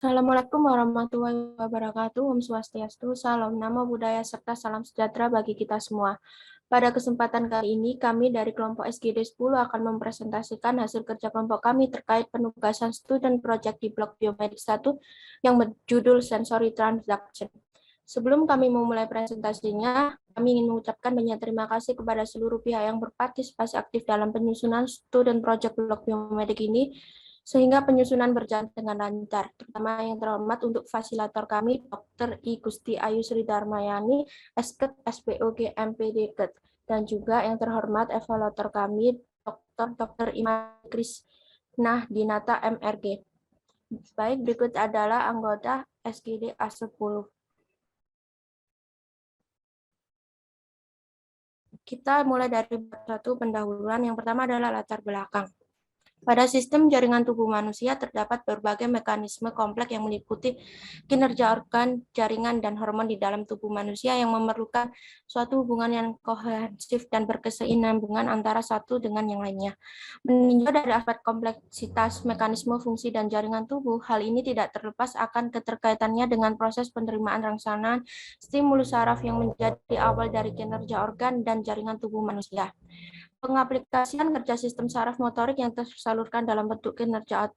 Assalamualaikum warahmatullahi wabarakatuh. Om Swastiastu, Salam Namo Buddhaya, serta salam sejahtera bagi kita semua. Pada kesempatan kali ini, kami dari kelompok SGD 10 akan mempresentasikan hasil kerja kelompok kami terkait penugasan student project di blok Biomedik 1 yang berjudul Sensory Transduction. Sebelum kami memulai presentasinya, kami ingin mengucapkan banyak terima kasih kepada seluruh pihak yang berpartisipasi aktif dalam penyusunan student project blok Biomedik ini, sehingga penyusunan berjalan dengan lancar, terutama yang terhormat untuk fasilitator kami, Dr. I. Gusti Ayu Sri Darmayani, SKET, SPOG, MPD, KET, dan juga yang terhormat evaluator kami, Dr. Ima Krisna Dinata, MRG. Baik, berikut adalah anggota SGD A10. Kita mulai dari satu pendahuluan. Yang pertama adalah latar belakang. Pada sistem jaringan tubuh manusia terdapat berbagai mekanisme kompleks yang meliputi kinerja organ, jaringan, dan hormon di dalam tubuh manusia yang memerlukan suatu hubungan yang kohesif dan berkesinambungan antara satu dengan yang lainnya. Meninjau dari aspek kompleksitas mekanisme fungsi dan jaringan tubuh, hal ini tidak terlepas akan keterkaitannya dengan proses penerimaan rangsangan stimulus saraf yang menjadi awal dari kinerja organ dan jaringan tubuh manusia. Pengaplikasian kerja sistem saraf motorik yang tersalurkan dalam bentuk kinerja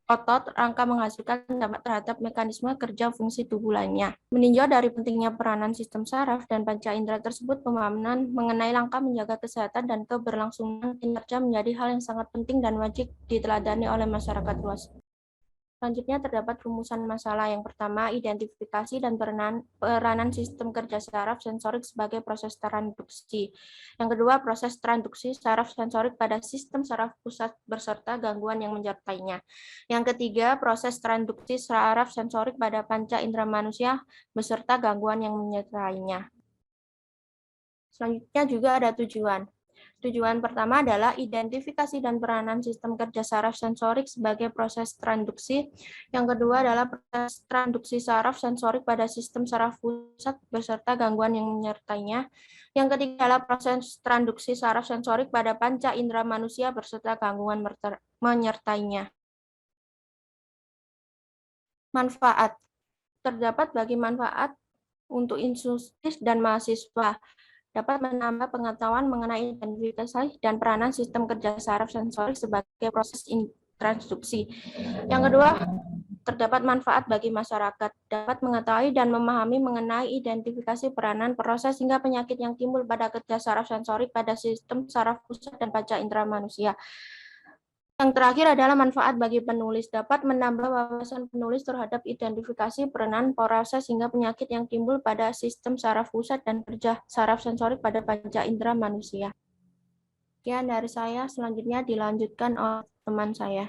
otot rangka menghasilkan dampak terhadap mekanisme kerja fungsi tubuh lainnya. Meninjau dari pentingnya peranan sistem saraf dan panca indera tersebut, pemahaman mengenai langkah menjaga kesehatan dan keberlangsungan kinerja menjadi hal yang sangat penting dan wajib diteladani oleh masyarakat luas. Selanjutnya terdapat rumusan masalah. Yang pertama, identifikasi dan peranan sistem kerja saraf sensorik sebagai proses transduksi. Yang kedua, proses transduksi saraf sensorik pada sistem saraf pusat beserta gangguan yang menyertainya. Yang ketiga, proses transduksi saraf sensorik pada panca indera manusia beserta gangguan yang menyertainya. Selanjutnya juga ada tujuan. Tujuan pertama adalah identifikasi dan peranan sistem kerja saraf sensorik sebagai proses transduksi. Yang kedua adalah proses transduksi saraf sensorik pada sistem saraf pusat beserta gangguan yang menyertainya. Yang ketiga adalah proses transduksi saraf sensorik pada panca indera manusia beserta gangguan menyertainya. Manfaat. Terdapat bagi manfaat untuk institusi dan mahasiswa, dapat menambah pengetahuan mengenai identifikasi dan peranan sistem kerja saraf sensorik sebagai proses transduksi. Yang kedua, terdapat manfaat bagi masyarakat, dapat mengetahui dan memahami mengenai identifikasi peranan proses hingga penyakit yang timbul pada kerja saraf sensorik pada sistem saraf pusat dan panca indera manusia. Yang terakhir adalah manfaat bagi penulis, dapat menambah wawasan penulis terhadap identifikasi peranan proses hingga penyakit yang timbul pada sistem saraf pusat dan kerja saraf sensorik pada panca indera manusia. Sekian dari saya, selanjutnya dilanjutkan oleh teman saya.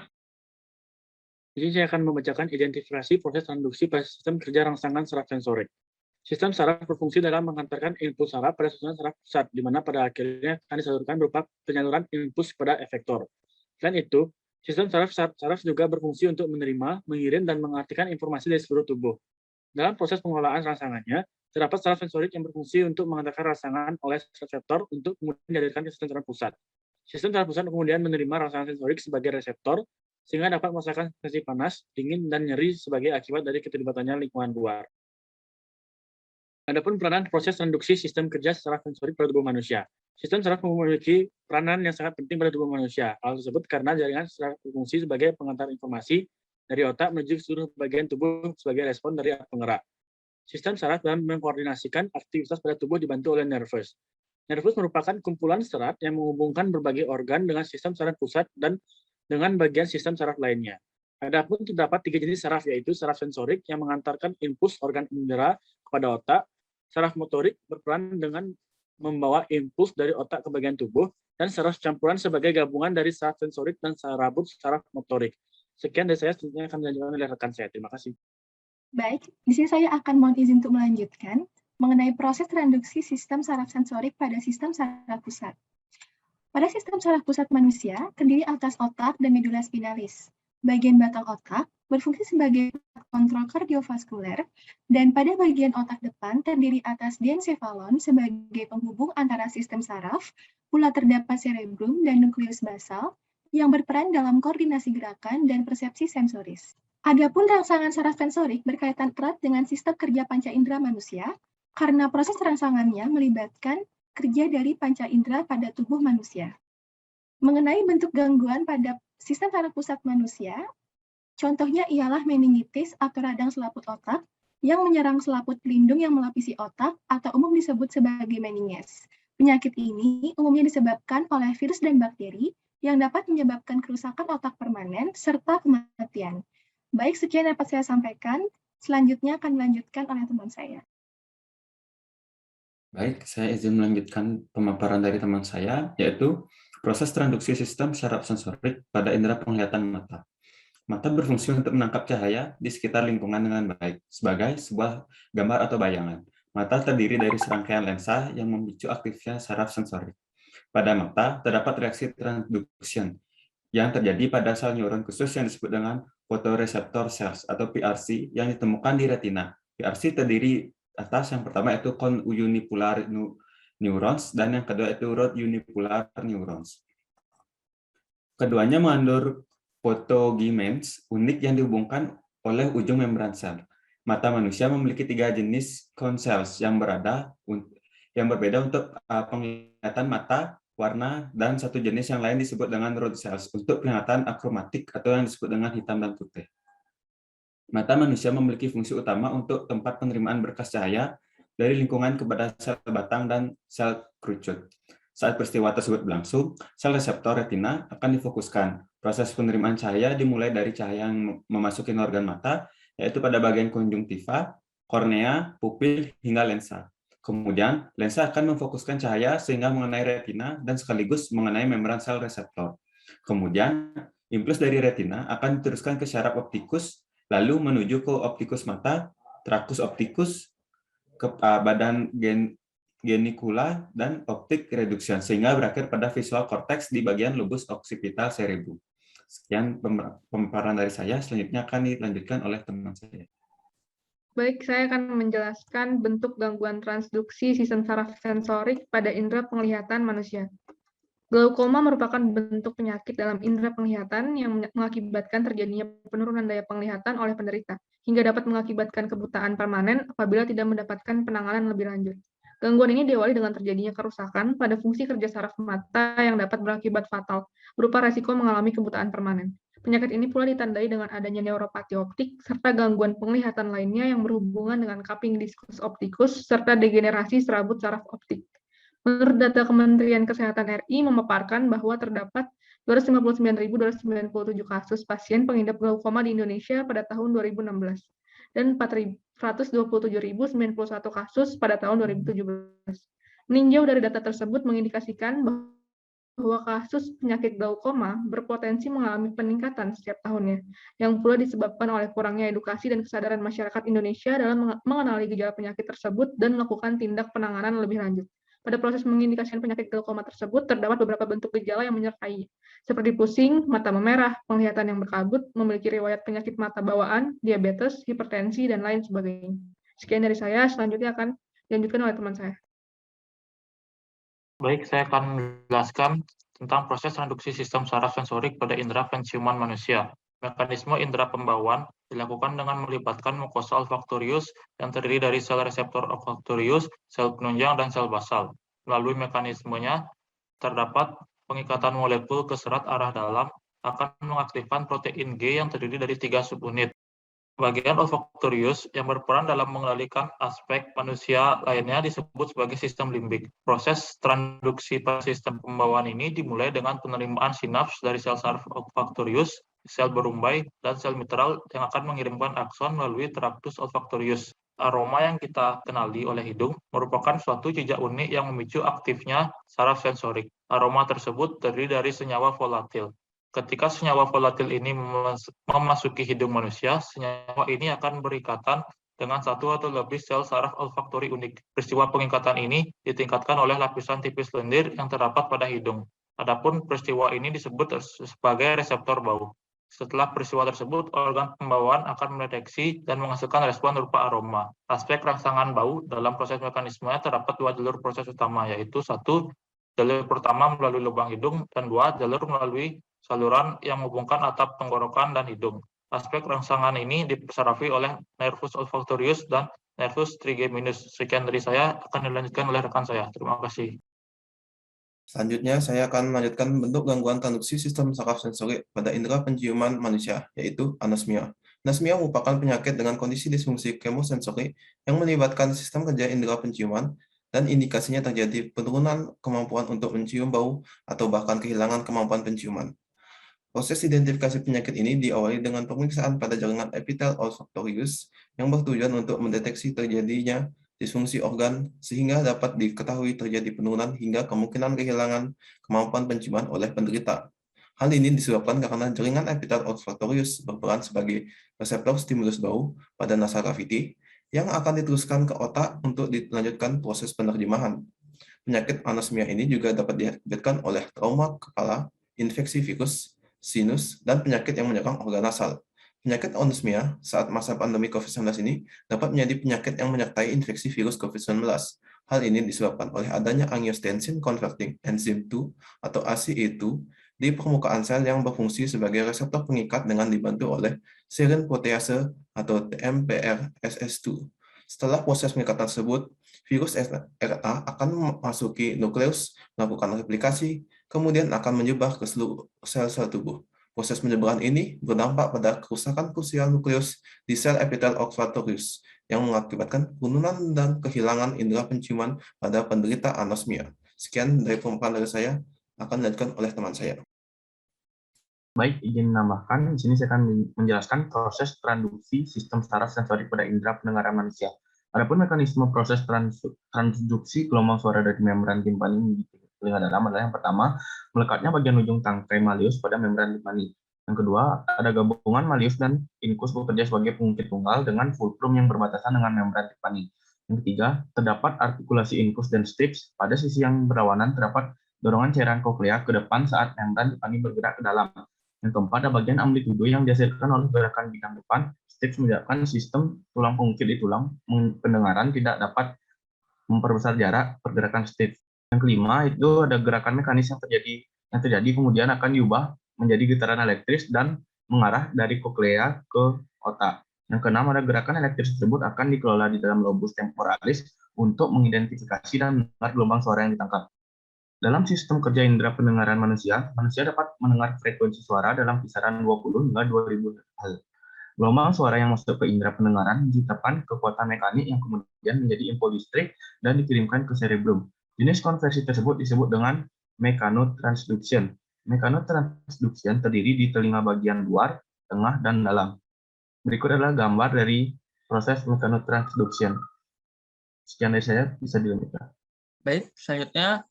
Jadi saya akan membacakan identifikasi proses transduksi pada sistem kerja rangsangan saraf sensorik. Sistem saraf berfungsi dalam mengantarkan input saraf pada susunan saraf pusat, di mana pada akhirnya akan disalurkan berupa penyaluran impuls pada efektor. Selain itu, sistem saraf juga berfungsi untuk menerima, mengirim, dan mengartikan informasi dari seluruh tubuh. Dalam proses pengelolaan rangsangannya, terdapat saraf sensorik yang berfungsi untuk mengantarkan rangsangan oleh reseptor untuk kemudian dialirkan ke sistem saraf pusat. Sistem saraf pusat kemudian menerima rangsangan sensorik sebagai reseptor, sehingga dapat merasakan sensasi panas, dingin, dan nyeri sebagai akibat dari keterlibatannya lingkungan luar. Adapun peranan proses transduksi sistem kerja saraf sensorik pada tubuh manusia. Sistem saraf memiliki peranan yang sangat penting pada tubuh manusia. Hal tersebut karena jaringan saraf berfungsi sebagai pengantar informasi dari otak menuju seluruh bagian tubuh sebagai respon dari penggerak. Sistem saraf dalam mengkoordinasikan aktivitas pada tubuh dibantu oleh nervus. Nervus merupakan kumpulan serat yang menghubungkan berbagai organ dengan sistem saraf pusat dan dengan bagian sistem saraf lainnya. Adapun terdapat 3 jenis saraf, yaitu saraf sensorik yang mengantarkan impuls organ indera kepada otak, saraf motorik berperan dengan membawa impuls dari otak ke bagian tubuh, dan saraf campuran sebagai gabungan dari saraf sensorik dan saraf motorik. Sekian dari saya, selanjutnya akan dilanjutkan oleh rekan saya. Terima kasih. Baik, di sini saya akan mohon izin untuk melanjutkan mengenai proses transduksi sistem saraf sensorik pada sistem saraf pusat. Pada sistem saraf pusat manusia, terdiri atas otak dan medula spinalis. Bagian batang otak berfungsi sebagai kontrol kardiovaskuler, dan pada bagian otak depan terdiri atas diencephalon sebagai penghubung antara sistem saraf, pula terdapat cerebrum dan nukleus basal yang berperan dalam koordinasi gerakan dan persepsi sensoris. Adapun rangsangan saraf sensorik berkaitan erat dengan sistem kerja panca indera manusia, karena proses rangsangannya melibatkan kerja dari panca indera pada tubuh manusia. Mengenai bentuk gangguan pada sistem saraf pusat manusia, contohnya ialah meningitis atau radang selaput otak yang menyerang selaput pelindung yang melapisi otak atau umum disebut sebagai meninges. Penyakit ini umumnya disebabkan oleh virus dan bakteri yang dapat menyebabkan kerusakan otak permanen serta kematian. Baik, sekian dapat saya sampaikan. Selanjutnya akan dilanjutkan oleh teman saya. Baik, saya izin melanjutkan pemaparan dari teman saya, yaitu proses transduksi sistem saraf sensorik pada indera penglihatan mata. Mata berfungsi untuk menangkap cahaya di sekitar lingkungan dengan baik, sebagai sebuah gambar atau bayangan. Mata terdiri dari serangkaian lensa yang memicu aktifnya saraf sensorik. Pada mata, terdapat reaksi transduction yang terjadi pada sel neuron khusus yang disebut dengan photoreceptor cells atau PRC yang ditemukan di retina. PRC terdiri atas yang pertama itu conunicular neurons dan yang kedua itu root unipolar neurons. Keduanya mengandung photogametes unik yang dihubungkan oleh ujung membran sel. Mata manusia memiliki 3 jenis cone cells yang berbeda untuk penglihatan mata, warna, dan satu jenis yang lain disebut dengan root cells untuk penglihatan akromatik atau yang disebut dengan hitam dan putih. Mata manusia memiliki fungsi utama untuk tempat penerimaan berkas cahaya dari lingkungan kepada sel batang dan sel kerucut. Saat peristiwa tersebut berlangsung, sel reseptor retina akan difokuskan. Proses penerimaan cahaya dimulai dari cahaya yang memasuki organ mata, yaitu pada bagian konjungtiva, kornea, pupil, hingga lensa. Kemudian, lensa akan memfokuskan cahaya sehingga mengenai retina dan sekaligus mengenai membran sel reseptor. Kemudian, impuls dari retina akan diteruskan ke syaraf optikus, lalu menuju ke optikus mata, trakus optikus, ke badan genicula, dan optic reduction, sehingga berakhir pada visual cortex di bagian lobus occipital cerebrum. Sekian pemaparan dari saya, selanjutnya akan dilanjutkan oleh teman saya. Baik, saya akan menjelaskan bentuk gangguan transduksi sistem saraf sensorik pada indera penglihatan manusia. Glaukoma merupakan bentuk penyakit dalam indera penglihatan yang mengakibatkan terjadinya penurunan daya penglihatan oleh penderita, hingga dapat mengakibatkan kebutaan permanen apabila tidak mendapatkan penanganan lebih lanjut. Gangguan ini diawali dengan terjadinya kerusakan pada fungsi kerja saraf mata yang dapat berakibat fatal, berupa resiko mengalami kebutaan permanen. Penyakit ini pula ditandai dengan adanya neuropati optik, serta gangguan penglihatan lainnya yang berhubungan dengan cupping diskus optikus, serta degenerasi serabut saraf optik. Menurut data Kementerian Kesehatan RI memaparkan bahwa terdapat 259.297 kasus pasien pengidap glaukoma di Indonesia pada tahun 2016 dan 427.091 kasus pada tahun 2017. Meninjau dari data tersebut mengindikasikan bahwa kasus penyakit glaukoma berpotensi mengalami peningkatan setiap tahunnya, yang pula disebabkan oleh kurangnya edukasi dan kesadaran masyarakat Indonesia dalam mengenali gejala penyakit tersebut dan melakukan tindak penanganan lebih lanjut. Pada proses mengindikasikan penyakit glaukoma tersebut, terdapat beberapa bentuk gejala yang menyertai, seperti pusing, mata memerah, penglihatan yang berkabut, memiliki riwayat penyakit mata bawaan, diabetes, hipertensi, dan lain sebagainya. Sekian dari saya, selanjutnya akan dilanjutkan oleh teman saya. Baik, saya akan menjelaskan tentang proses transduksi sistem saraf sensorik pada indera penciuman manusia. Mekanisme indera pembawaan dilakukan dengan melibatkan mukosa olfaktorius yang terdiri dari sel reseptor olfaktorius, sel penunjang, dan sel basal. Melalui mekanismenya, terdapat pengikatan molekul ke serat arah dalam akan mengaktifkan protein G yang terdiri dari 3 subunit. Bagian olfaktorius yang berperan dalam mengendalikan aspek manusia lainnya disebut sebagai sistem limbik. Proses transduksi pada sistem pembawaan ini dimulai dengan penerimaan sinaps dari sel saraf olfaktorius, sel berumbai, dan sel mitral yang akan mengirimkan akson melalui traktus olfaktorius. Aroma yang kita kenali oleh hidung merupakan suatu jejak unik yang memicu aktifnya saraf sensorik. Aroma tersebut terdiri dari senyawa volatil. Ketika senyawa volatil ini memasuki hidung manusia, senyawa ini akan berikatan dengan satu atau lebih sel saraf olfaktori unik. Peristiwa pengikatan ini ditingkatkan oleh lapisan tipis lendir yang terdapat pada hidung. Adapun peristiwa ini disebut sebagai reseptor bau. Setelah peristiwa tersebut, organ pembawaan akan mendeteksi dan menghasilkan respon berupa aroma. Aspek rangsangan bau dalam proses mekanismenya terdapat 2 jalur proses utama, yaitu 1, jalur pertama melalui lubang hidung, dan 2, jalur melalui saluran yang menghubungkan atap tenggorokan dan hidung. Aspek rangsangan ini disarafi oleh nervus olfactorius dan nervus trigeminus. Sekian dari saya, akan dilanjutkan oleh rekan saya. Terima kasih. Selanjutnya, saya akan melanjutkan bentuk gangguan transduksi sistem saraf sensori pada indera penciuman manusia, yaitu anosmia. Anosmia merupakan penyakit dengan kondisi disfungsi kemosensori yang melibatkan sistem kerja indera penciuman, dan indikasinya terjadi penurunan kemampuan untuk mencium bau atau bahkan kehilangan kemampuan penciuman. Proses identifikasi penyakit ini diawali dengan pemeriksaan pada jaringan epitel olfactorius yang bertujuan untuk mendeteksi terjadinya disfungsi organ sehingga dapat diketahui terjadi penurunan hingga kemungkinan kehilangan kemampuan penciuman oleh penderita. Hal ini disebabkan karena jaringan epitel olfactorius berperan sebagai reseptor stimulus bau pada nasarafiti yang akan diteruskan ke otak untuk dilanjutkan proses penerjemahan. Penyakit anosmia ini juga dapat diakibatkan oleh trauma kepala, infeksi virus, sinus, dan penyakit yang menyerang organ nasal. Penyakit anosmia saat masa pandemi COVID-19 ini dapat menjadi penyakit yang menyertai infeksi virus COVID-19. Hal ini disebabkan oleh adanya angiotensin converting enzyme 2 atau ACE2 di permukaan sel yang berfungsi sebagai reseptor pengikat dengan dibantu oleh serin protease atau TMPRSS2. Setelah proses pengikatan tersebut, virus RNA akan memasuki nukleus, melakukan replikasi, kemudian akan menyebar ke seluruh sel-sel tubuh. Proses penyebaran ini berdampak pada kerusakan krusial nukleus di sel epitel olfactorius yang mengakibatkan penurunan dan kehilangan indera penciuman pada penderita anosmia. Sekian dari pemaparan dari saya, akan dilanjutkan oleh teman saya. Baik, izin menambahkan, di sini saya akan menjelaskan proses transduksi sistem saraf sensorik pada indera pendengaran manusia. Adapun mekanisme proses transduksi gelombang suara dari membran timpani menuju telinga dalam adalah yang pertama, melekatnya bagian ujung tangkai malleus pada membran timpani. Yang kedua, ada gabungan malleus dan incus bekerja sebagai pengungkit tunggal dengan fulcrum yang berbatasan dengan membran timpani. Yang ketiga, terdapat artikulasi incus dan stapes. Pada sisi yang berlawanan terdapat dorongan cairan koklea ke depan saat membran timpani bergerak ke dalam. Yang keempat, ada bagian amplitudo yang dihasilkan oleh gerakan bidang depan. Stapes menyebabkan sistem tulang pengukir di tulang pendengaran tidak dapat memperbesar jarak pergerakan stapes. Yang kelima, itu ada gerakan mekanis yang terjadi kemudian akan diubah menjadi getaran elektris dan mengarah dari koklea ke otak. Yang keenam, ada gerakan elektris tersebut akan dikelola di dalam lobus temporalis untuk mengidentifikasi dan mendengar gelombang suara yang ditangkap. Dalam sistem kerja indera pendengaran manusia dapat mendengar frekuensi suara dalam kisaran 20 hingga 2000 Hz. Gelombang suara yang masuk ke indera pendengaran menciptakan kekuatan mekanik yang kemudian menjadi impuls listrik dan dikirimkan ke cerebrum. Jenis konversi tersebut disebut dengan mechanotransduction. Mechanotransduction terdiri di telinga bagian luar, tengah, dan dalam. Berikut adalah gambar dari proses mechanotransduction. Sekian dari saya, bisa dilanjutkan. Baik, selanjutnya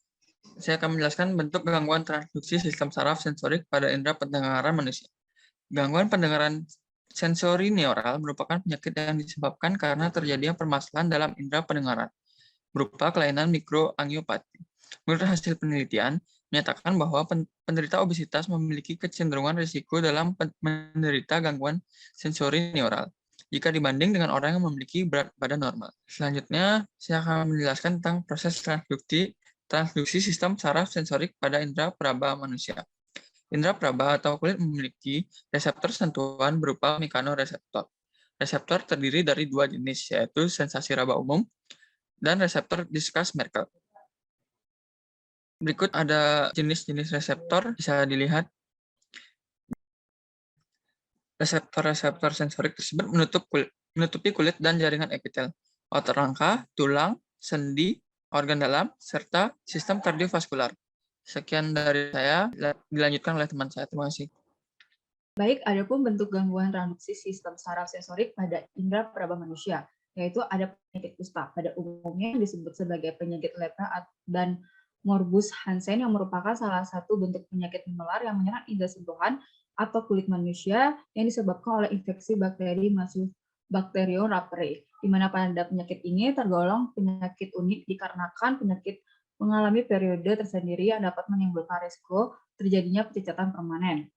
saya akan menjelaskan bentuk gangguan transduksi sistem saraf sensorik pada indera pendengaran manusia. Gangguan pendengaran sensori neural merupakan penyakit yang disebabkan karena terjadinya permasalahan dalam indera pendengaran, berupa kelainan mikroangiopati. Menurut hasil penelitian, menyatakan bahwa penderita obesitas memiliki kecenderungan risiko dalam menderita gangguan sensori neural jika dibanding dengan orang yang memiliki berat badan normal. Selanjutnya, saya akan menjelaskan tentang proses transduksi sistem saraf sensorik pada indera peraba manusia. Indera peraba atau kulit memiliki reseptor sentuhan berupa mekanoreseptor. Reseptor terdiri dari dua jenis, yaitu sensasi raba umum dan reseptor diskus Merkel. Berikut ada jenis-jenis reseptor, bisa dilihat. Reseptor-reseptor sensorik tersebut menutupi kulit dan jaringan epitel, otot rangka, tulang, sendi, organ dalam, serta sistem kardiovaskular. Sekian dari saya, dilanjutkan oleh teman saya. Terima kasih. Baik, adapun bentuk gangguan transduksi sistem saraf sensorik pada indera peraba manusia, yaitu ada penyakit kusta. Pada umumnya disebut sebagai penyakit lepra dan morbus Hansen yang merupakan salah satu bentuk penyakit menular yang menyerang indera sentuhan atau kulit manusia yang disebabkan oleh infeksi bakteri Mycobacterium rhamnosus, di mana pada penyakit ini tergolong penyakit unik dikarenakan penyakit mengalami periode tersendiri yang dapat menimbulkan risiko terjadinya pencacatan permanen.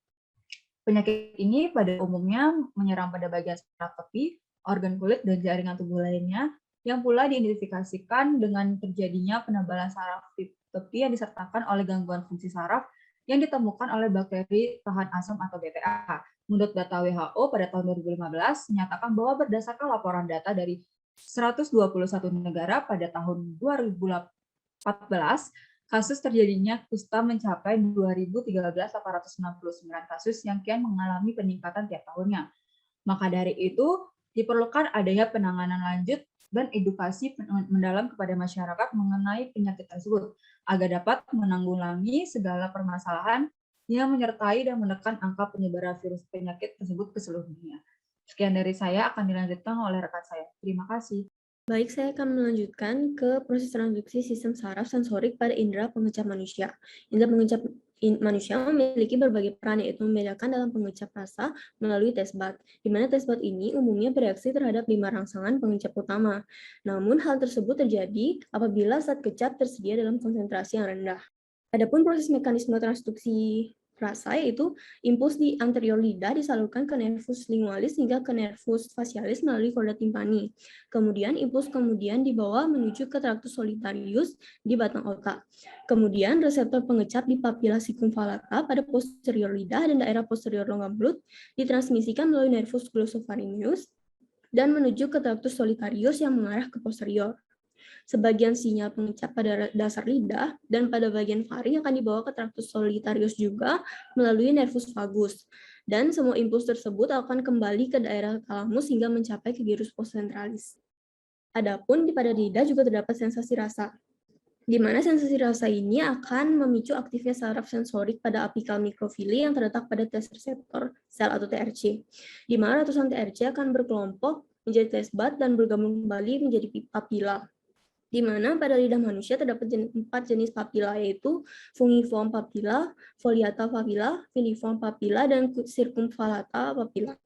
Penyakit ini pada umumnya menyerang pada bagian saraf tepi, organ kulit, dan jaringan tubuh lainnya, yang pula diidentifikasikan dengan terjadinya penebalan saraf tepi yang disertakan oleh gangguan fungsi saraf yang ditemukan oleh bakteri tahan asam atau BTA. Menurut data WHO pada tahun 2015 menyatakan bahwa berdasarkan laporan data dari 121 negara pada tahun 2014, kasus terjadinya kusta mencapai 2.013.869 kasus yang kian mengalami peningkatan tiap tahunnya. Maka dari itu, diperlukan adanya penanganan lanjut dan edukasi mendalam kepada masyarakat mengenai penyakit tersebut, agar dapat menanggulangi segala permasalahan yang menyertai dan menekan angka penyebaran virus penyakit tersebut ke seluruh dunia. Sekian dari saya, akan dilanjutkan oleh rekan saya. Terima kasih. Baik, saya akan melanjutkan ke proses transduksi sistem saraf sensorik pada indera pengecap manusia. Indera pengecap manusia memiliki berbagai peran, yaitu membedakan dalam pengecap rasa melalui tes BAT, di mana tes BAT ini umumnya bereaksi terhadap 5 rangsangan pengecap utama. Namun, hal tersebut terjadi apabila zat kecap tersedia dalam konsentrasi yang rendah. Adapun proses mekanisme transduksi rasa, yaitu impuls di anterior lidah disalurkan ke nervus lingualis hingga ke nervus facialis melalui korda timpani. Kemudian impuls dibawa menuju ke tractus solitarius di batang otak. Kemudian reseptor pengecap di papilla circumvallata pada posterior lidah dan daerah posterior longga mulut ditransmisikan melalui nervus glossopharyngeus dan menuju ke tractus solitarius yang mengarah ke posterior. Sebagian sinyal pengecap pada dasar lidah dan pada bagian faring akan dibawa ke tractus solitarius juga melalui nervus vagus. Dan semua impuls tersebut akan kembali ke daerah thalamus hingga mencapai ke gyrus postventralis. Adapun pada lidah juga terdapat sensasi rasa, di mana sensasi rasa ini akan memicu aktifnya saraf sensorik pada apikal mikrofili yang terletak pada tes reseptor sel atau TRC, di mana ratusan TRC akan berkelompok menjadi tes BAT dan bergabung kembali menjadi papilla, di mana pada lidah manusia terdapat 4 jenis papilla, yaitu fungiform papilla, foliata papilla, filiform papilla, dan circumvallata papilla.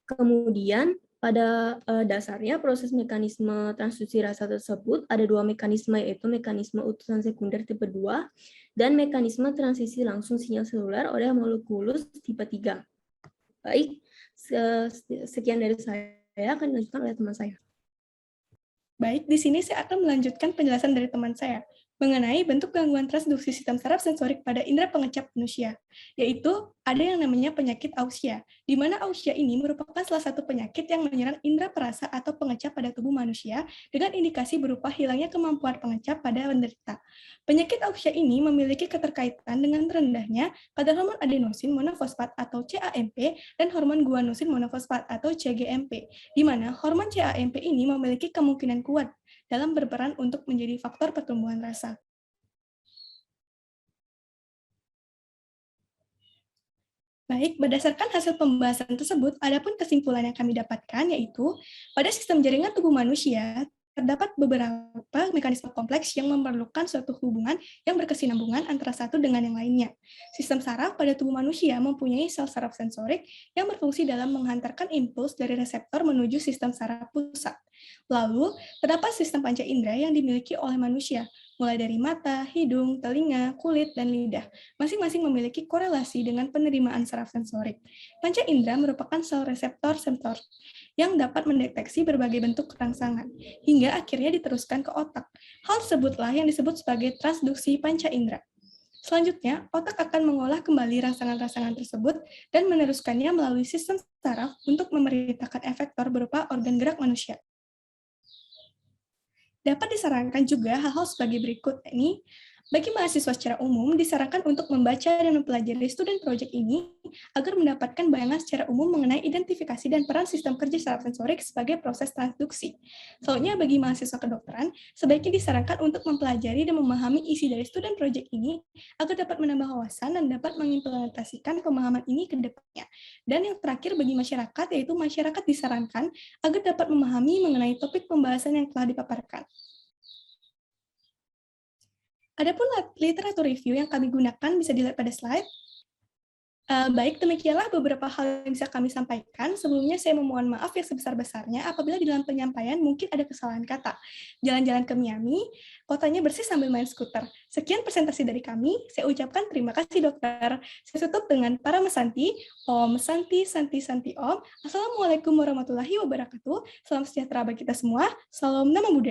Kemudian pada dasarnya proses mekanisme transduksi rasa tersebut ada 2 mekanisme, yaitu mekanisme utusan sekunder tipe 2 dan mekanisme transisi langsung sinyal seluler oleh homunculus tipe 3. Baik, sekian dari saya, akan dilanjutkan oleh teman saya. Baik, di sini saya akan melanjutkan penjelasan dari teman saya mengenai bentuk gangguan transduksi sistem saraf sensorik pada indera pengecap manusia, yaitu ada yang namanya penyakit Ausia, di mana Ausia ini merupakan salah satu penyakit yang menyerang indera perasa atau pengecap pada tubuh manusia dengan indikasi berupa hilangnya kemampuan pengecap pada penderita. Penyakit Ausia ini memiliki keterkaitan dengan rendahnya kadar hormon adenosin monofosfat atau CAMP dan hormon guanosin monofosfat atau CGMP, di mana hormon CAMP ini memiliki kemungkinan kuat dalam berperan untuk menjadi faktor pertumbuhan rasa. Baik, berdasarkan hasil pembahasan tersebut, adapun kesimpulan yang kami dapatkan yaitu pada sistem jaringan tubuh manusia terdapat beberapa mekanisme kompleks yang memerlukan suatu hubungan yang berkesinambungan antara satu dengan yang lainnya. Sistem saraf pada tubuh manusia mempunyai sel saraf sensorik yang berfungsi dalam menghantarkan impuls dari reseptor menuju sistem saraf pusat. Lalu, terdapat sistem panca indera yang dimiliki oleh manusia, mulai dari mata, hidung, telinga, kulit, dan lidah. Masing-masing memiliki korelasi dengan penerimaan saraf sensorik. Panca indera merupakan sel reseptor sensor yang dapat mendeteksi berbagai bentuk rangsangan, hingga akhirnya diteruskan ke otak. Hal tersebutlah yang disebut sebagai transduksi panca indera. Selanjutnya, otak akan mengolah kembali rangsangan-rangsangan tersebut dan meneruskannya melalui sistem saraf untuk memerintahkan efektor berupa organ gerak manusia. Dapat disarankan juga hal-hal sebagai berikut ini. Bagi mahasiswa secara umum, disarankan untuk membaca dan mempelajari student project ini agar mendapatkan bayangan secara umum mengenai identifikasi dan peran sistem kerja saraf sensorik sebagai proses transduksi. Selanjutnya, bagi mahasiswa kedokteran, sebaiknya disarankan untuk mempelajari dan memahami isi dari student project ini agar dapat menambah wawasan dan dapat mengimplementasikan pemahaman ini ke depannya. Dan yang terakhir, bagi masyarakat, yaitu masyarakat disarankan agar dapat memahami mengenai topik pembahasan yang telah dipaparkan. Adapun literatur review yang kami gunakan bisa dilihat pada slide. Baik, demikianlah beberapa hal yang bisa kami sampaikan. Sebelumnya saya memohon maaf yang sebesar-besarnya apabila di dalam penyampaian mungkin ada kesalahan kata. Jalan-jalan ke Miami, kotanya bersih sambil main skuter. Sekian presentasi dari kami. Saya ucapkan terima kasih, dokter. Saya tutup dengan para mesanti. Om Santi, Santi, Santi Om. Assalamualaikum warahmatullahi wabarakatuh. Salam sejahtera bagi kita semua. Salam Nama Budaya.